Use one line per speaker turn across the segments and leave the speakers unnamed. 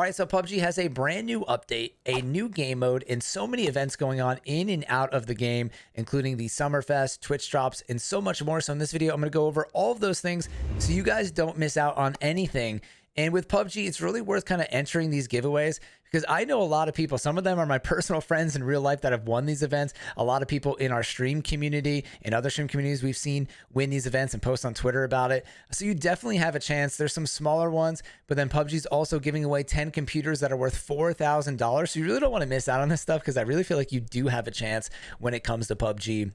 All right, so PUBG has a brand new update, a new game mode, and so many events going on in and out of the game, including the Summerfest, Twitch drops, and so much more. So in this video, I'm going to go over all of those things so you guys don't miss out on anything. And with PUBG, it's really worth kind of entering these giveaways because I know a lot of people, some of them are my personal friends in real life that have won these events. A lot of people in our stream community and other stream communities we've seen win these events and post on Twitter about it. So you definitely have a chance. There's some smaller ones, but then PUBG's also giving away 10 computers that are worth $4,000. So you really don't want to miss out on this stuff because I really feel like you do have a chance when it comes to PUBG.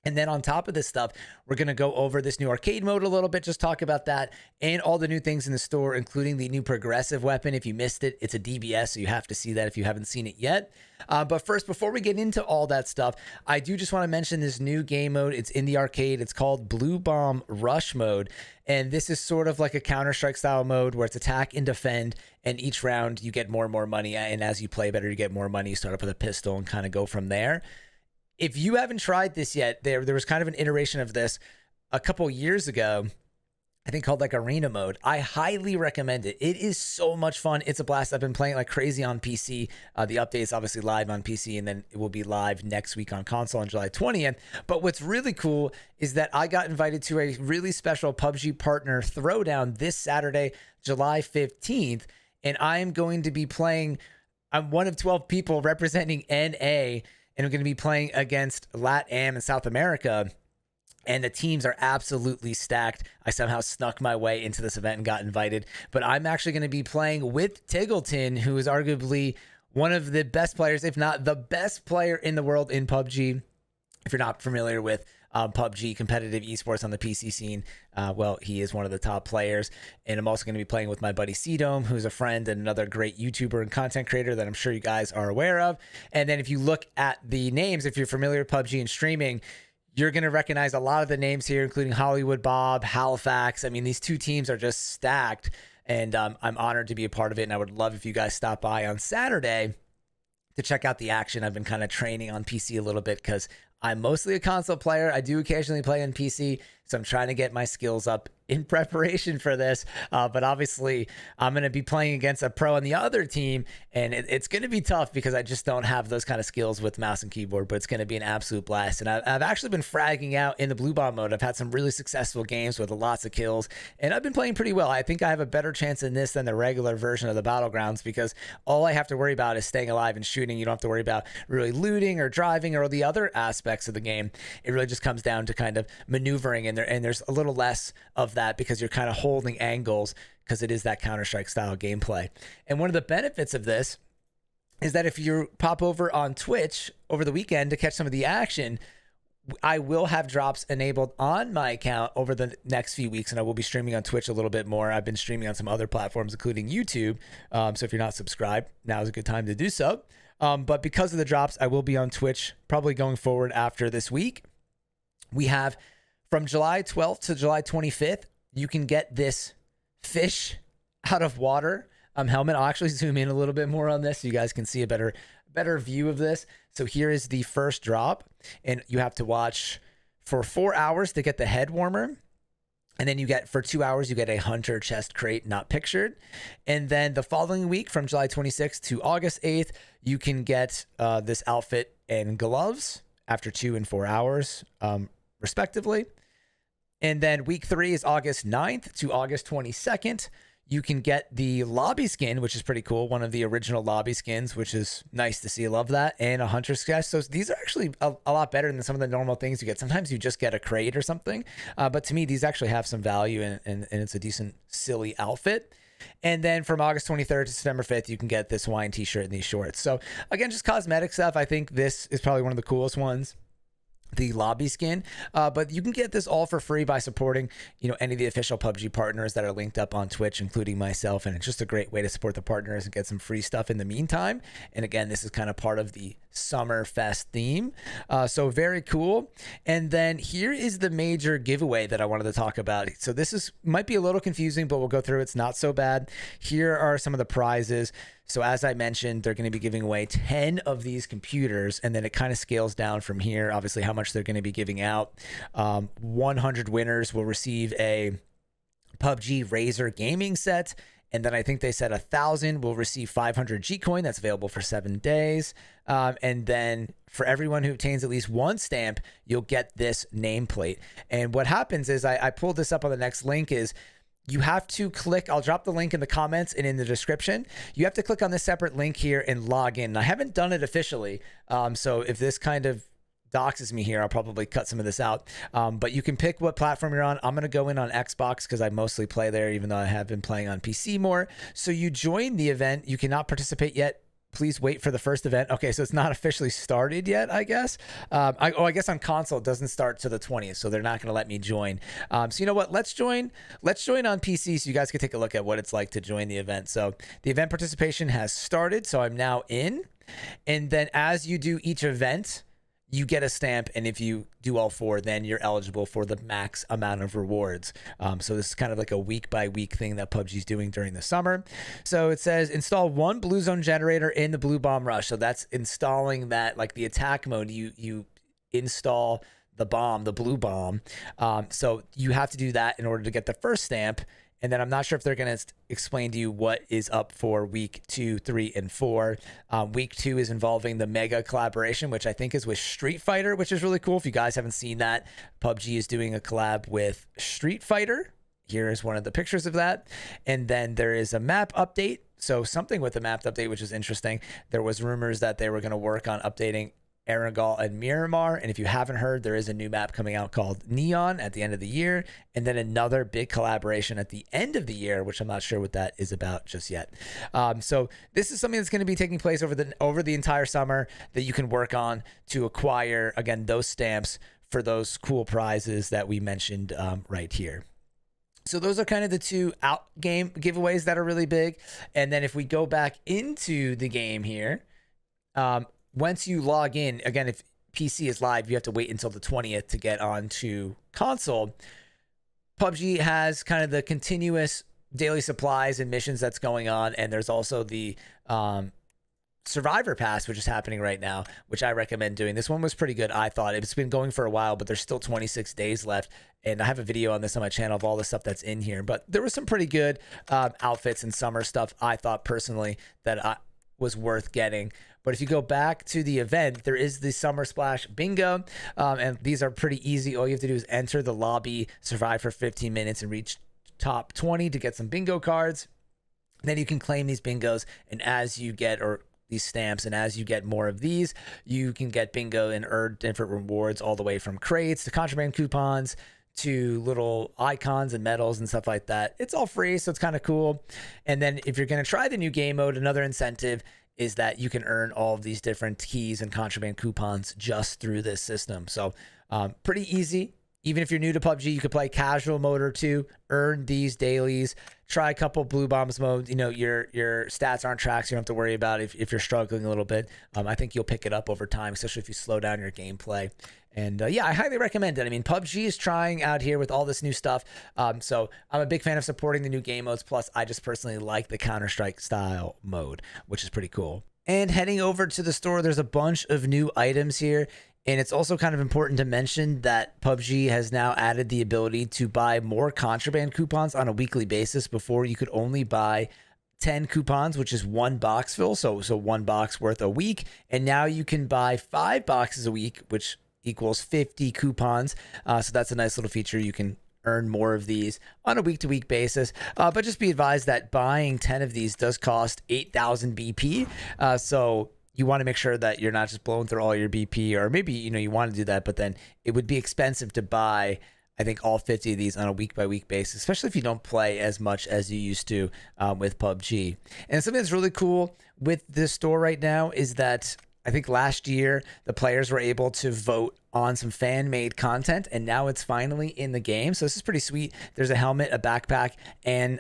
And then on top of this stuff, we're going to go over this new arcade mode a little bit, just talk about that and all the new things in the store, including the new progressive weapon. If you missed it, it's a DBS, so you have to see that if you haven't seen it yet. But first, before we get into all that stuff, I do just want to mention this new game mode. It's in the arcade. It's called BlueBomb Rush mode. And this is sort of like a Counter-Strike style mode where it's attack and defend. And each round you get more and more money. And as you play better, you get more money. You start up with a pistol and kind of go from there. If you haven't tried this yet, there was kind of an iteration of this a couple years ago, I think called like arena mode. I highly recommend it. It is so much fun. It's a blast. I've been playing like crazy on PC. The update is obviously live on PC, and then it will be live next week on console on July 20th. But what's really cool is that I got invited to a really special PUBG partner Throwdown this Saturday, July 15th. And I am going to be playing, I'm one of 12 people representing NA, and I'm going to be playing against LATAM and South America. And the teams are absolutely stacked. I somehow snuck my way into this event and got invited. But I'm actually going to be playing with Tiggleton, who is arguably one of the best players, if not the best player in the world in PUBG. If you're not familiar with PUBG, competitive esports on the PC scene, well, he is one of the top players. And I'm also going to be playing with my buddy C-Dome, who's a friend and another great YouTuber and content creator that I'm sure you guys are aware of. And then if you look at the names, if you're familiar with PUBG and streaming, you're going to recognize a lot of the names here, including Hollywood Bob, Halifax. I mean, these two teams are just stacked, and I'm honored to be a part of it. And I would love if you guys stop by on Saturday to check out the action. I've been kind of training on PC a little bit because I'm mostly a console player. I do occasionally play on PC, so I'm trying to get my skills up in preparation for this. But obviously, I'm going to be playing against a pro on the other team, and it's going to be tough because I just don't have those kind of skills with mouse and keyboard, but it's going to be an absolute blast. And I've actually been fragging out in the BlueBomb mode. I've had some really successful games with lots of kills, and I've been playing pretty well. I think I have a better chance in this than the regular version of the Battlegrounds because all I have to worry about is staying alive and shooting. You don't have to worry about really looting or driving or the other aspects of the game. It really just comes down to kind of maneuvering, and there's a little less of that because you're kind of holding angles because it is that Counter-Strike style gameplay. And one of the benefits of this is that if you pop over on Twitch over the weekend to catch some of the action, I will have drops enabled on my account over the next few weeks, and I will be streaming on Twitch a little bit more. I've been streaming on some other platforms, including YouTube. So if you're not subscribed, now is a good time to do so. But because of the drops, I will be on Twitch probably going forward after this week. We have from July 12th to July 25th, you can get this fish out of water helmet. I'll actually zoom in a little bit more on this so you guys can see a better view of this. So here is the first drop, and you have to watch for 4 hours to get the head warmer. And then you get, for 2 hours, you get a hunter chest crate not pictured. And then the following week from July 26th to August 8th, you can get this outfit and gloves after 2 and 4 hours, respectively. And then week 3 is August 9th to August 22nd. You can get the lobby skin, which is pretty cool. One of the original lobby skins, which is nice to see. I love that. And a hunter's chest. So these are actually a lot better than some of the normal things you get. Sometimes you just get a crate or something. But to me, these actually have some value, and it's a decent, silly outfit. And then from August 23rd to September 5th, you can get this Hawaiian t-shirt and these shorts. So again, just cosmetic stuff. I think this is probably one of the coolest ones, the lobby skin, but you can get this all for free by supporting, any of the official PUBG partners that are linked up on Twitch, including myself. And it's just a great way to support the partners and get some free stuff in the meantime. And again, this is kind of part of the Summerfest theme. So very cool. And then here is the major giveaway that I wanted to talk about. So this might be a little confusing, but we'll go through. It's not so bad. Here are some of the prizes. So as I mentioned, they're going to be giving away 10 of these computers, and then it kind of scales down from here, obviously how much they're going to be giving out. 100 winners will receive a PUBG Razer gaming set, And then I think they said 1,000 will receive 500 G coin. That's available for 7 days. And then for everyone who obtains at least one stamp, you'll get this nameplate. And what happens is I pulled this up on the next link is you have to click, I'll drop the link in the comments and in the description. You have to click on this separate link here and log in. And I haven't done it officially. So if this kind of doxes me here, I'll probably cut some of this out. But you can pick what platform you're on. I'm going to go in on Xbox because I mostly play there, even though I have been playing on PC more. So you join the event. You cannot participate yet. Please wait for the first event. Okay, so it's not officially started yet, I guess. I guess on console it doesn't start to the 20th, so they're not going to let me join. So you know what? Let's join on PC so you guys can take a look at what it's like to join the event. So the event participation has started, so I'm now in. And then as you do each event, you get a stamp, and if you do all 4, then you're eligible for the max amount of rewards. So this is kind of like a week-by-week thing that PUBG is doing during the summer. So it says install 1 blue zone generator in the BlueBomb rush. So that's installing that, like the attack mode. You install the bomb, the BlueBomb. So you have to do that in order to get the first stamp. And then I'm not sure if they're going to explain to you what is up for week 2, 3, and 4. Week 2 is involving the mega collaboration, which I think is with Street Fighter, which is really cool. If you guys haven't seen that, PUBG is doing a collab with Street Fighter. Here is one of the pictures of that. And then there is a map update. So something with the map update, which is interesting. There was rumors that they were going to work on updating Aragal and Miramar, and if you haven't heard, there is a new map coming out called Neon at the end of the year, and then another big collaboration at the end of the year, which I'm not sure what that is about just yet. So this is something that's going to be taking place over the entire summer that you can work on to acquire, again, those stamps for those cool prizes that we mentioned right here. So those are kind of the 2 out game giveaways that are really big. And then if we go back into the game here, once you log in, again, if PC is live, you have to wait until the 20th to get onto console. PUBG has kind of the continuous daily supplies and missions that's going on. And there's also the Survivor Pass, which is happening right now, which I recommend doing. This one was pretty good, I thought. It's been going for a while, but there's still 26 days left. And I have a video on this on my channel of all the stuff that's in here. But there was some pretty good outfits and summer stuff, I thought personally, that was worth getting. But if you go back to the event, there is the Summer Splash Bingo. And these are pretty easy. All you have to do is enter the lobby, survive for 15 minutes, and reach top 20 to get some bingo cards. And then you can claim these bingos. And as you get, or these stamps, and as you get more of these, you can get bingo and earn different rewards all the way from crates to contraband coupons to little icons and medals and stuff like that. It's all free, so it's kind of cool. And then if you're going to try the new game mode, another incentive is that you can earn all of these different keys and contraband coupons just through this system. So pretty easy. Even if you're new to PUBG, you could play casual mode or 2, earn these dailies, try a couple BlueBombs modes. You know, your stats aren't tracked, so you don't have to worry about if you're struggling a little bit. I think you'll pick it up over time, especially if you slow down your gameplay. And yeah, I highly recommend it. I mean, PUBG is trying out here with all this new stuff. So I'm a big fan of supporting the new game modes. Plus, I just personally like the Counter-Strike style mode, which is pretty cool. And heading over to the store, there's a bunch of new items here. And it's also kind of important to mention that PUBG has now added the ability to buy more contraband coupons on a weekly basis. Before, you could only buy 10 coupons, which is 1 box fill. So 1 box worth a week. And now you can buy 5 boxes a week, which equals 50 coupons. So that's a nice little feature. You can earn more of these on a week-to-week basis. But just be advised that buying 10 of these does cost 8,000 BP. So you want to make sure that you're not just blowing through all your BP, or maybe, you know, you want to do that, but then it would be expensive to buy, I think, all 50 of these on a week-by-week basis, especially if you don't play as much as you used to with PUBG. And something that's really cool with this store right now is that I think last year the players were able to vote on some fan-made content, and now it's finally in the game. So this is pretty sweet. There's a helmet, a backpack, and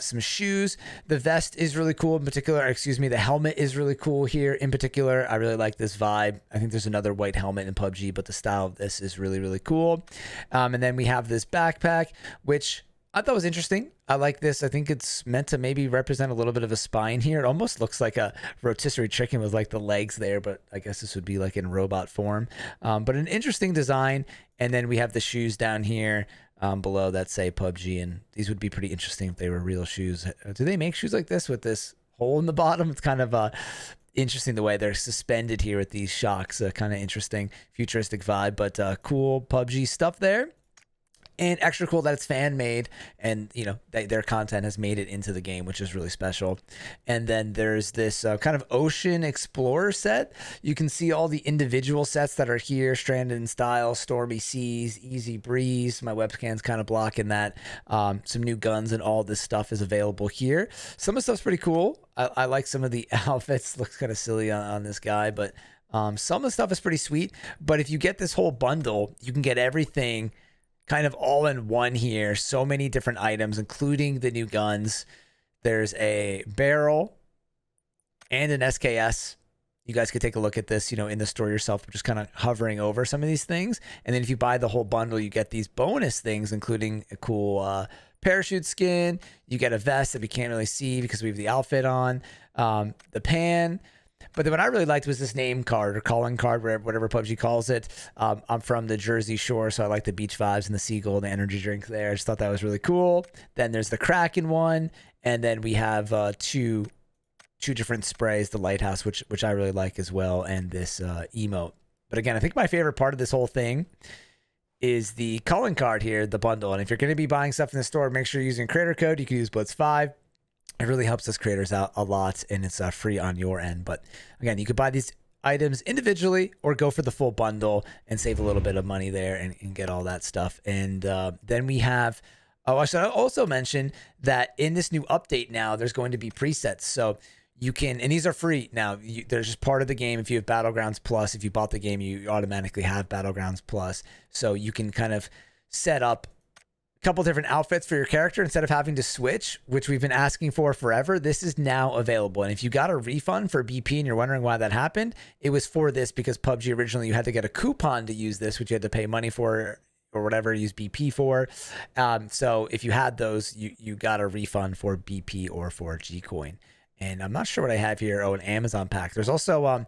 some shoes. The vest is really cool in particular. Excuse me, the helmet is really cool here in particular. I really like this vibe. I think there's another white helmet in PUBG, but the style of this is really, really cool. And then we have this backpack, which I thought was interesting. I like this. I think it's meant to maybe represent a little bit of a spine here. It almost looks like a rotisserie chicken with like the legs there, but I guess this would be like in robot form. But an interesting design. And then we have the shoes down here. below that say PUBG, and these would be pretty interesting if they were real shoes. Do they make shoes like this with this hole in the bottom? It's kind of interesting the way they're suspended here with these shocks. Kind of interesting, futuristic vibe, but cool PUBG stuff there. And extra cool that it's fan made, and you know their content has made it into the game, which is really special. And then there's this kind of ocean explorer set. You can see all the individual sets that are here: Stranded in Style, Stormy Seas, Easy Breeze. My webcam's kind of blocking that. Some new guns and all this stuff is available here. Some of the stuff's pretty cool. I like some of the outfits. Looks kind of silly on this guy, but some of the stuff is pretty sweet. But if you get this whole bundle, you can get everything kind of all in one here. So many different items, including the new guns. There's a barrel and an SKS. You guys could take a look at this, you know, in the store yourself, just kind of hovering over some of these things. And then if you buy the whole bundle, you get these bonus things, including a cool parachute skin. You get a vest that we can't really see because we have the outfit on, the pan. But then what I really liked was this name card or calling card, whatever PUBG calls it. I'm from the Jersey Shore, so I like the beach vibes and the seagull and the energy drink there. I just thought that was really cool. Then there's the Kraken one, and then we have two different sprays, the lighthouse, which I really like as well, and this emote. But again, I think my favorite part of this whole thing is the calling card here, the bundle. And if you're going to be buying stuff in the store, make sure you're using creator code. You can use Blitz5. It really helps us creators out a lot, and it's free on your end. But again, you could buy these items individually or go for the full bundle and save a little bit of money there and get all that stuff. And then we have, I should also mention that in this new update now, there's going to be presets. So you can, and these are free now. They're just part of the game. If you have Battlegrounds Plus, if you bought the game, you automatically have Battlegrounds Plus. So you can kind of set up couple different outfits for your character instead of having to switch, which we've been asking for forever. This is now available. And if you got a refund for BP and you're wondering why that happened, it was for this, because PUBG originally you had to get a coupon to use this, which you had to pay money for or whatever, use BP for. So if you had those, you got a refund for BP or for Gcoin. And I'm not sure what I have here. Oh, an Amazon pack. There's also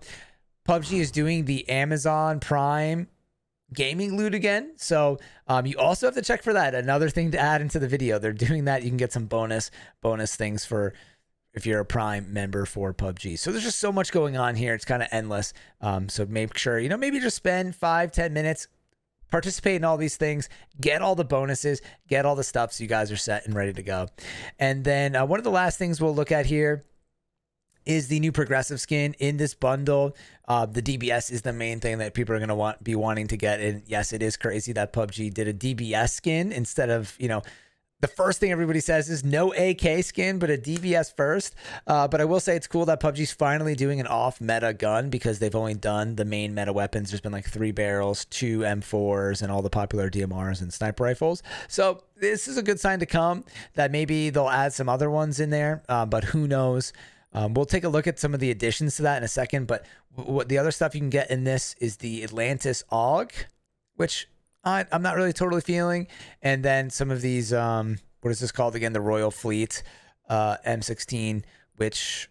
PUBG is doing the Amazon Prime gaming loot again, so you also have to check for that. Another thing to add into the video, they're doing that. You can get some bonus things for if you're a Prime member for PUBG. So there's just so much going on here. It's kind of endless. So make sure, you know, maybe just spend 5-10 minutes, participate in all these things, get all the bonuses, get all the stuff, so you guys are set and ready to go. And then one of the last things we'll look at here is the new progressive skin in this bundle. The DBS is the main thing that people are going to be wanting to get. And yes, it is crazy that PUBG did a DBS skin instead of, you know, the first thing everybody says is no AK skin, but a DBS first. But I will say it's cool that PUBG's finally doing an off-meta gun, because they've only done the main meta weapons. There's been like 3 barrels, 2 M4s, and all the popular DMRs and sniper rifles. So this is a good sign to come, that maybe they'll add some other ones in there, but who knows. We'll take a look at some of the additions to that in a second, but what the other stuff you can get in this is the Atlantis AUG, which I'm not really totally feeling. And then some of these, what is this called again? The Royal Fleet M16, which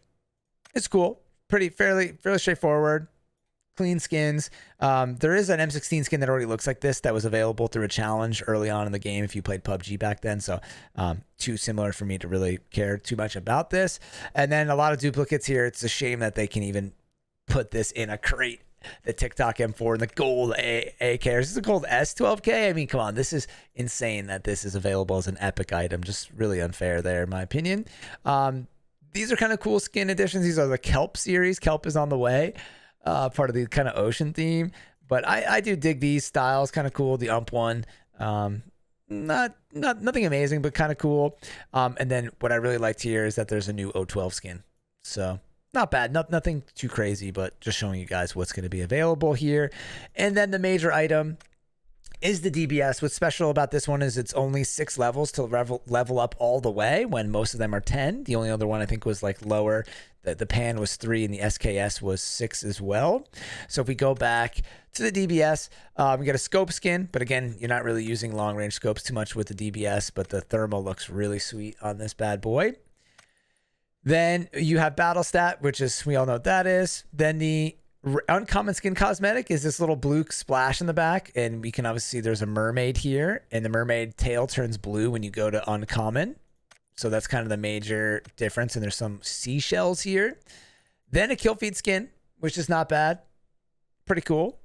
is cool. Fairly straightforward. Clean skins. There is an M16 skin that already looks like this that was available through a challenge early on in the game if you played PUBG back then. So too similar for me to really care too much about this. And then a lot of duplicates here. It's a shame that they can even put this in a crate. The TikTok M4 and the gold AK. Is this a gold S12K? I mean, come on. This is insane that this is available as an epic item. Just really unfair there, in my opinion. These are kind of cool skin additions. These are the Kelp series. Kelp is on the way. Part of the kind of ocean theme, but I do dig these styles. Kind of cool. The ump one, nothing amazing, but kind of cool. And then what I really liked here is that there's a new O12 skin, so not bad. Nothing too crazy, but just showing you guys what's going to be available here. And then the major item is the DBS. What's special about this one is it's only 6 levels to level up all the way, when most of them are 10. The only other one I think was like lower. The pan was 3 and the SKS was 6 as well. So if we go back to the DBS, we got a scope skin, but again, you're not really using long range scopes too much with the DBS, but the thermal looks really sweet on this bad boy. Then you have battle stat, which is, we all know what that is. Then the Uncommon skin cosmetic is this little blue splash in the back, and we can obviously see there's a mermaid here, and the mermaid tail turns blue when you go to uncommon. So that's kind of the major difference, and there's some seashells here. Then a kill feed skin, which is not bad. Pretty cool.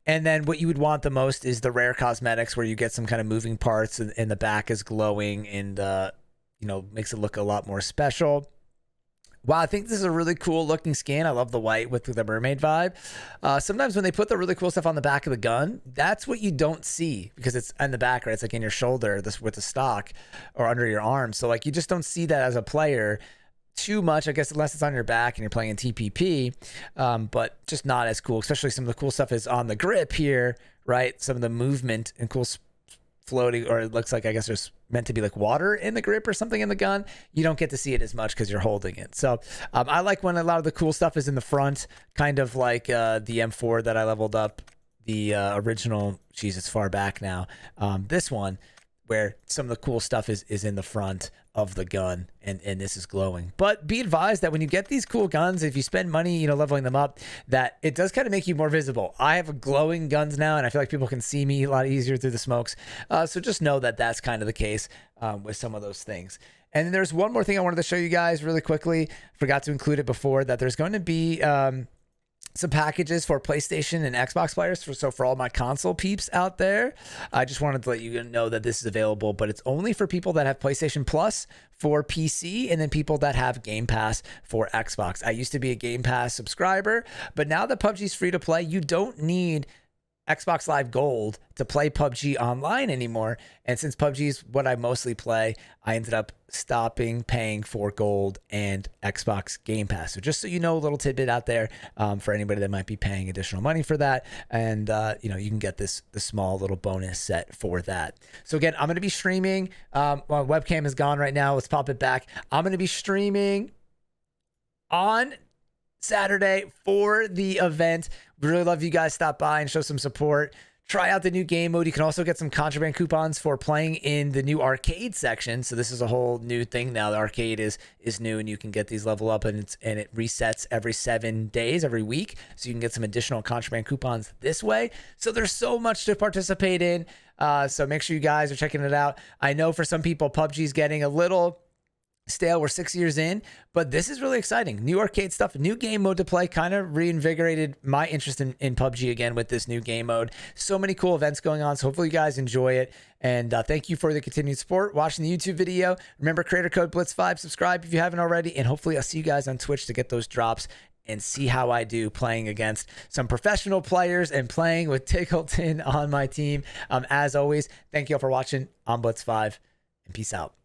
And then what you would want the most is the rare cosmetics, where you get some kind of moving parts and the back is glowing and, you know, makes it look a lot more special. Wow, I think this is a really cool looking skin. I love the white with the mermaid vibe. Sometimes when they put the really cool stuff on the back of the gun, that's what you don't see because it's in the back, right? It's like in your shoulder with the stock or under your arm. So like you just don't see that as a player too much, I guess, unless it's on your back and you're playing in TPP, but just not as cool. Especially some of the cool stuff is on the grip here, right? Some of the movement and cool floating, or it looks like, I guess there's meant to be like water in the grip or something in the gun. You don't get to see it as much because you're holding it. So I like when a lot of the cool stuff is in the front, kind of like the M4 that I leveled up, the original, geez, it's far back now. This one, where some of the cool stuff is in the front of the gun, and this is glowing. But be advised that when you get these cool guns, if you spend money, you know, leveling them up, that it does kind of make you more visible. I have glowing guns now, and I feel like people can see me a lot easier through the smokes. So just know that that's kind of the case with some of those things. And then there's one more thing I wanted to show you guys really quickly. Forgot to include it before, that there's going to be some packages for PlayStation and Xbox players. So for all my console peeps out there, I just wanted to let you know that this is available, but it's only for people that have PlayStation Plus for PC and then people that have Game Pass for Xbox. I used to be a Game Pass subscriber, but now that PUBG is free to play, you don't need Xbox Live Gold to play PUBG online anymore. And since PUBG is what I mostly play, I ended up stopping paying for Gold and Xbox Game Pass. So just so you know, a little tidbit out there for anybody that might be paying additional money for that. And, you know, you can get the small little bonus set for that. So again, I'm going to be streaming. My webcam is gone right now. Let's pop it back. I'm going to be streaming on Saturday for the event. We really love you guys stop by and show some support. Try out the new game mode. You can also get some contraband coupons for playing in the new arcade section. So this is a whole new thing now. The arcade is new, and you can get these level up, and it resets every 7 days, every week. So you can get some additional contraband coupons this way. So there's so much to participate in. So make sure you guys are checking it out. I know for some people, PUBG is getting a little stale. We're 6 years in, but this is really exciting. New arcade stuff, new game mode to play, kind of reinvigorated my interest in PUBG again with this new game mode. So many cool events going on. So hopefully you guys enjoy it. And thank you for the continued support, watching the YouTube video. Remember, creator code Blitz5, subscribe if you haven't already. And hopefully I'll see you guys on Twitch to get those drops and see how I do playing against some professional players and playing with Tickleton on my team. As always, thank you all for watching. I'm Blitz5, and peace out.